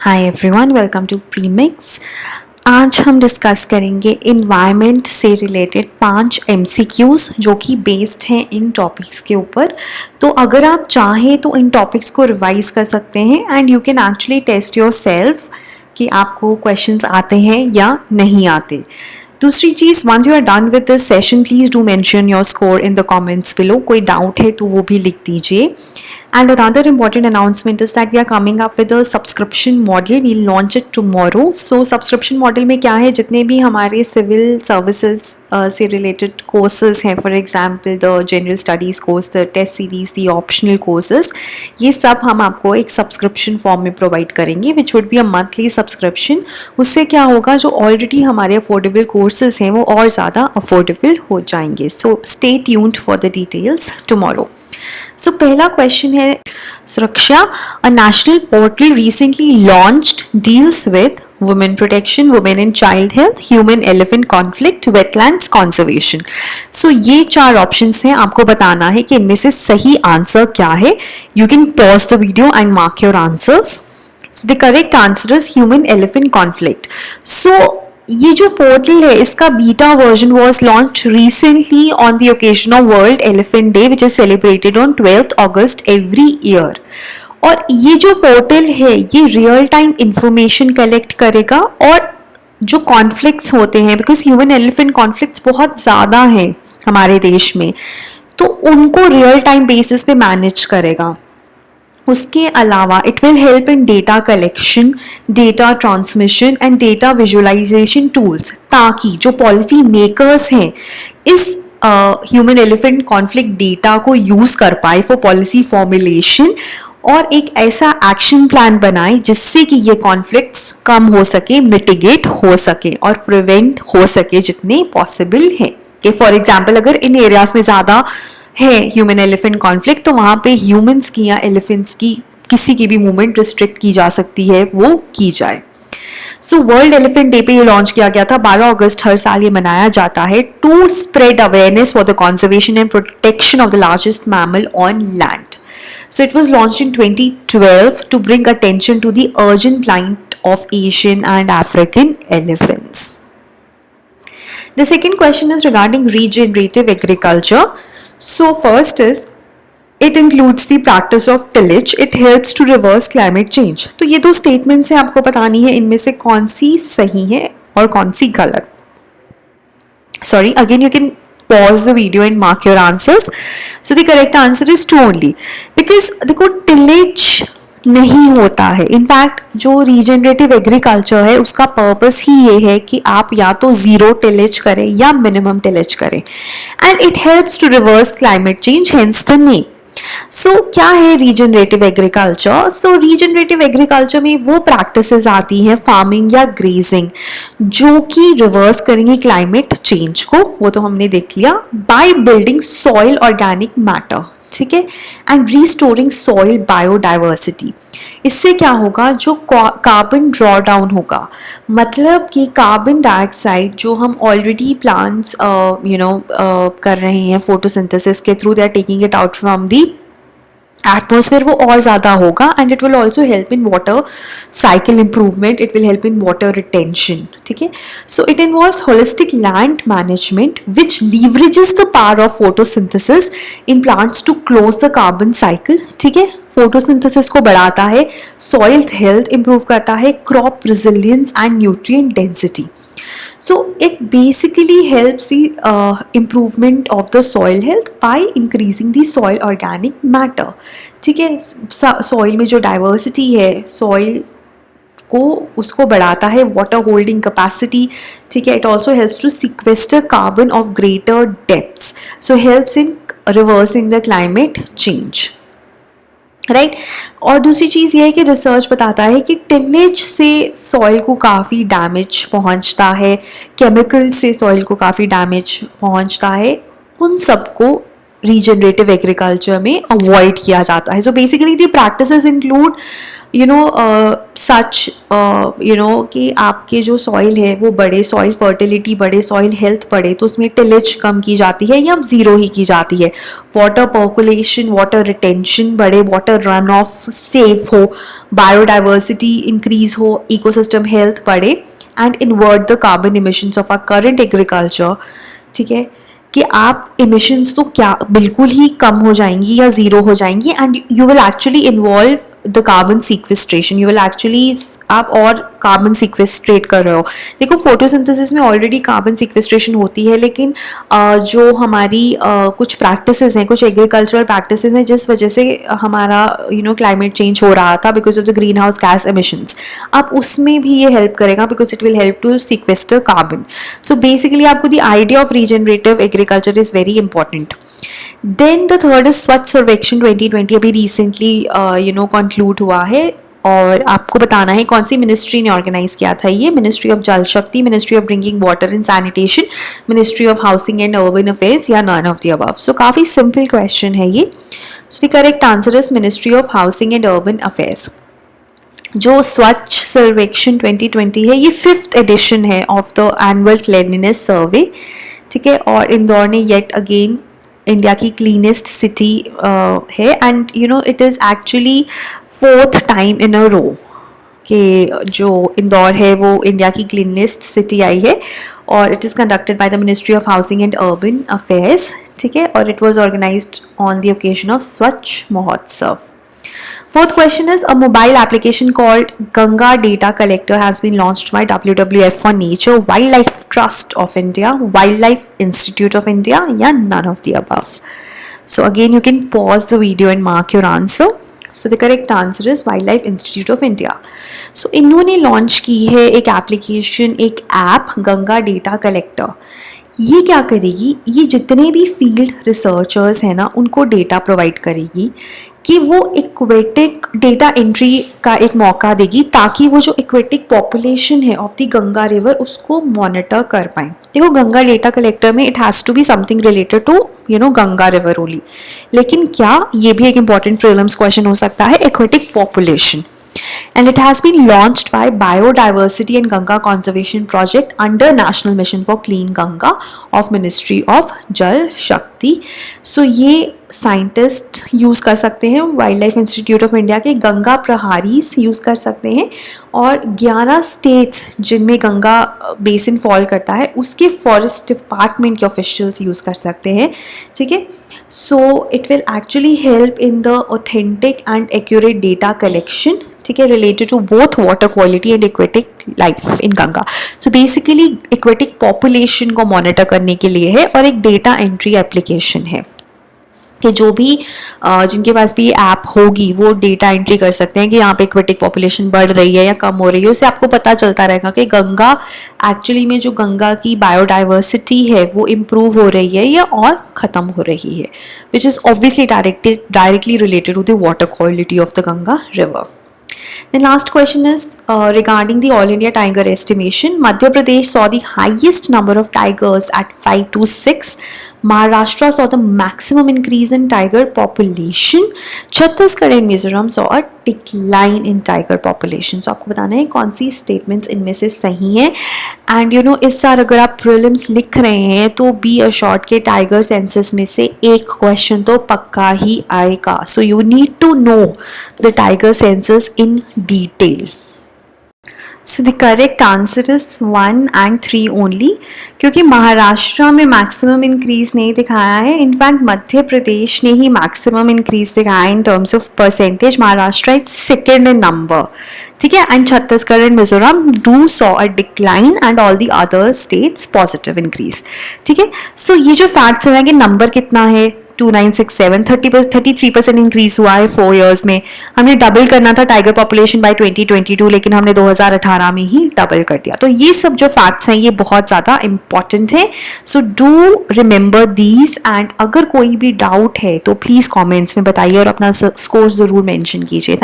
Hi everyone, welcome to Premix. आज हम discuss करेंगे इन्वायरमेंट से रिलेटेड 5 MCQs जो कि बेस्ड हैं इन टॉपिक्स के ऊपर। तो अगर आप चाहें तो इन टॉपिक्स को रिवाइज कर सकते हैं and you can actually test yourself कि आपको क्वेश्चंस आते हैं या नहीं आते। दूसरी चीज़, once you are done with this session please do mention your score in the comments below. कोई डाउट है तो वो भी लिख दीजिए। And another important announcement is that we are coming up with a subscription model. We'll launch it tomorrow. So subscription model में क्या है, जितने भी हमारे civil services से related courses हैं, for example the general studies course, the test series, the optional courses, ये सब हम आपको एक subscription form में provide करेंगे, which would be a monthly subscription. उससे क्या होगा, जो already हमारे affordable courses हैं वो और ज़्यादा affordable हो जाएंगे. So stay tuned for the details tomorrow. So पहला क्वेश्चन है, सुरक्षा, a national portal recently launched deals with women protection, women and child health, human elephant conflict, wetlands conservation. So ये 4 ऑप्शंस हैं, आपको बताना है कि इनमें से सही आंसर क्या है. You can pause the video and mark your answers. So the correct answer is human elephant conflict. So ये जो पोर्टल है इसका beta version was launch recently on the occasion of world elephant day which is celebrated on 12th August every year. और ये जो portal है ये real time information collect करेगा और जो कॉन्फ्लिक्ट्स होते हैं, बिकॉज ह्यूमन एलिफेंट कॉन्फ्लिक्ट्स बहुत ज़्यादा हैं हमारे देश में, तो उनको रियल टाइम बेसिस पे मैनेज करेगा. उसके अलावा it will help in data collection, data transmission and data visualisation tools, ताकि जो पॉलिसी मेकर्स हैं इस ह्यूमन एलिफेंट कॉन्फ्लिक्ट डेटा को यूज़ कर पाए फॉर पॉलिसी फॉर्मुलेशन और एक ऐसा एक्शन प्लान बनाए जिससे कि ये कॉन्फ्लिक्ट्स कम हो सके, मिटिगेट हो सके और प्रिवेंट हो सके जितने पॉसिबल है. कि फॉर एग्जाम्पल अगर इन एरियाज में ज़्यादा है ह्यूमन एलिफेंट कॉन्फ्लिक्ट तो वहाँ पे ह्यूमंस की या एलिफेंट्स की किसी की भी मूवमेंट रिस्ट्रिक्ट की जा सकती है, वो की जाए. सो वर्ल्ड एलिफेंट डे पे ये लॉन्च किया गया था. 12 अगस्त हर साल ये मनाया जाता है to spread awareness for the conservation and protection of the largest mammal on land. So it was launched in 2012 to bring attention to the urgent plight of Asian and African elephants. The second question is regarding regenerative agriculture. So first is, it includes the practice of tillage. It helps to reverse climate change. तो ये 2 statements हैं, आपको बतानी है इनमें से कौन सी सही है और कौन सी गलत. Sorry, again you can pause the video and mark your answers. So the correct answer is 2 only. Because देखो tillage नहीं होता है. इनफैक्ट जो रीजनरेटिव एग्रीकल्चर है उसका पर्पस ही ये है कि आप या तो ज़ीरो टिलेज करें या मिनिमम टिलेज करें and it helps to reverse climate change, hence the name. So क्या है regenerative agriculture? So regenerative agriculture में वो प्रैक्टिसेस आती हैं, फार्मिंग या ग्रेजिंग, जो कि रिवर्स करेंगी क्लाइमेट चेंज को. वो तो हमने देख लिया. By building soil organic matter, ठीक है, एंड रीस्टोरिंग सॉइल बायोडाइवर्सिटी. इससे क्या होगा, जो कार्बन ड्रॉ डाउन होगा, मतलब कि कार्बन डाइऑक्साइड जो हम ऑलरेडी प्लांट्स कर रहे हैं फोटोसिंथेसिस के through, they are taking it out from the atmosphere, वो और ज़्यादा होगा and it will also help in water cycle improvement, it will help in water retention. ठीक है, so it involves holistic land management which leverages the power of photosynthesis in plants to close the carbon cycle. ठीक है, photosynthesis को बढ़ाता है, soil health improve करता है, crop resilience and nutrient density. So it basically helps the improvement of the soil health by increasing the soil organic matter. ठीक है, soil में जो डाइवर्सिटी है, सॉइल को उसको बढ़ाता है, वाटर होल्डिंग कैपेसिटी. ठीक है, it also helps to sequester carbon of greater depths, so helps in reversing the climate change. Right और दूसरी चीज़ ये है कि रिसर्च बताता है कि टिलेज से सॉइल को काफ़ी डैमेज पहुंचता है, केमिकल से सॉइल को काफ़ी डैमेज पहुंचता है. उन सबको रीजनरेटिव एग्रीकल्चर में अवॉइड किया जाता है. So basically the practices include such कि आपके जो सॉइल है वो बढ़े, सॉइल फर्टिलिटी बढ़े, सॉइल हेल्थ बढ़े, तो उसमें टिलेज कम की जाती है या ज़ीरो ही की जाती है. वाटर पर्कुलेशन, वाटर रिटेंशन बढ़े, वाटर रन ऑफ सेफ हो, बायोडाइवर्सिटी इंक्रीज हो, इकोसिस्टम हेल्थ बढ़े, and invert the carbon emissions of our current agriculture. ठीक है, कि आप इमिशंस तो क्या बिल्कुल ही कम हो जाएंगी या ज़ीरो हो जाएंगी, and you will actually involve the carbon sequestration. You will actually, आप और कार्बन सीक्वेस्ट्रेट कर रहे हो. देखो फोटोसिंथेसिस में ऑलरेडी कार्बन सीक्वेस्ट्रेशन होती है, लेकिन जो हमारी कुछ प्रैक्टिसेस हैं, कुछ एग्रीकल्चरल प्रैक्टिसेस हैं जिस वजह से हमारा क्लाइमेट चेंज हो रहा था because of the green house gas emissions, आप उसमें भी ये हेल्प करेगा because it will help to sequester carbon. So basically आपको the idea of regenerative agriculture is very important. Then the third is Swachh Survekshan 2020, अभी रिसेंटली कंक्लूड हुआ है, और आपको बताना है कौन सी मिनिस्ट्री ने ऑर्गेनाइज किया था ये. मिनिस्ट्री ऑफ जल शक्ति, ministry of drinking water and sanitation, ministry of housing and urban affairs, या नन ऑफ द अबव. सो काफ़ी सिंपल क्वेश्चन है ये. So the correct answer is ministry of housing and urban affairs. जो स्वच्छ सर्वेक्षण 2020 है ये 5th एडिशन है of the annual cleanliness सर्वे. ठीक है, और इंदौर ने येट अगेन इंडिया की क्लीनेस्ट सिटी है, and it is actually 4th time in अ रो कि जो इंदौर है वो इंडिया की क्लीनेस्ट सिटी आई है, और it is conducted by the ministry of housing and urban affairs. ठीक है, और it was organised on the occasion of Swachh Mahotsav. Fourth question is, a mobile application called Ganga Data Collector has been launched by WWF for Nature, Wildlife Trust of India, Wildlife Institute of India, या none of the above. So again you can pause the video and mark your answer. So the correct answer is Wildlife Institute of India. So इन्होंने launch की है एक application, एक app, Ganga data collector. ये क्या करेगी, ये जितने भी फील्ड रिसर्चर्स हैं ना उनको डेटा प्रोवाइड करेगी कि वो इक्वेटिक डेटा एंट्री का एक मौका देगी, ताकि वो जो इक्वेटिक पॉपुलेशन है ऑफ द गंगा रिवर उसको मॉनिटर कर पाएँ. देखो गंगा डेटा कलेक्टर में it has to be something related to Ganga river only, लेकिन क्या ये भी एक इंपॉर्टेंट प्रीलिम्स क्वेश्चन हो सकता है, aquatic population. And it has been launched by Biodiversity and Ganga Conservation Project under National Mission for Clean Ganga of Ministry of Jal Shakti. So ये scientist use कर सकते हैं, wild life institute of India के Ganga प्रहारीज use कर सकते हैं, और 11 states जिनमें गंगा बेसिन फॉल करता है उसके फॉरेस्ट डिपार्टमेंट के ऑफिशियल्स यूज़ कर सकते हैं. ठीक है, so it will actually help in the authentic and accurate data collection. ठीक है, related to both water quality and aquatic life in Ganga. So basically aquatic population को मॉनिटर करने के लिए है, और एक डेटा एंट्री एप्लीकेशन है कि जो भी जिनके पास भी ऐप होगी वो डेटा एंट्री कर सकते हैं कि यहाँ पे एक्वेटिक पॉपुलेशन बढ़ रही है या कम हो रही है. उससे आपको पता चलता रहेगा कि गंगा एक्चुअली में जो गंगा की बायोडाइवर्सिटी है वो इम्प्रूव हो रही है या और ख़त्म हो रही है, which is obviously directly related to the water quality of the Ganga river. The last question is regarding the All India Tiger estimation. Madhya Pradesh saw the highest number of tigers at 526. Maharashtra saw the maximum increase in tiger population. Chhattisgarh and Mizoram saw a decline in tiger population. So आपको बताना है कौन सी statements इनमें से सही हैं. And इस साल अगर आप prelims लिख रहे हैं तो be assured के tiger census में से एक question तो पक्का ही आएगा. So you need to know the tiger census in detail. So the correct answer is 1 and 3 only, क्योंकि महाराष्ट्र में मैक्सिमम इंक्रीज नहीं दिखाया है. इनफैक्ट मध्य प्रदेश ने ही मैक्सिमम इंक्रीज दिखाया है in terms of percentage. Maharashtra is second in number. ठीक है, and Chhattisgarh and Mizoram do saw a decline and all the other states positive increase. ठीक है, सो ये जो फैक्ट्स हैं कि नंबर कितना है 2967, 33% इंक्रीज हुआ है 4 years में. हमने डबल करना था टाइगर पॉपुलेशन बाय 2022, लेकिन हमने 2018 में ही डबल कर दिया. तो ये सब जो फैक्ट्स हैं ये बहुत ज़्यादा इंपॉर्टेंट है. So do remember these, and अगर कोई भी डाउट है तो प्लीज़ कमेंट्स में बताइए और अपना स्कोर ज़रूर मेंशन कीजिए.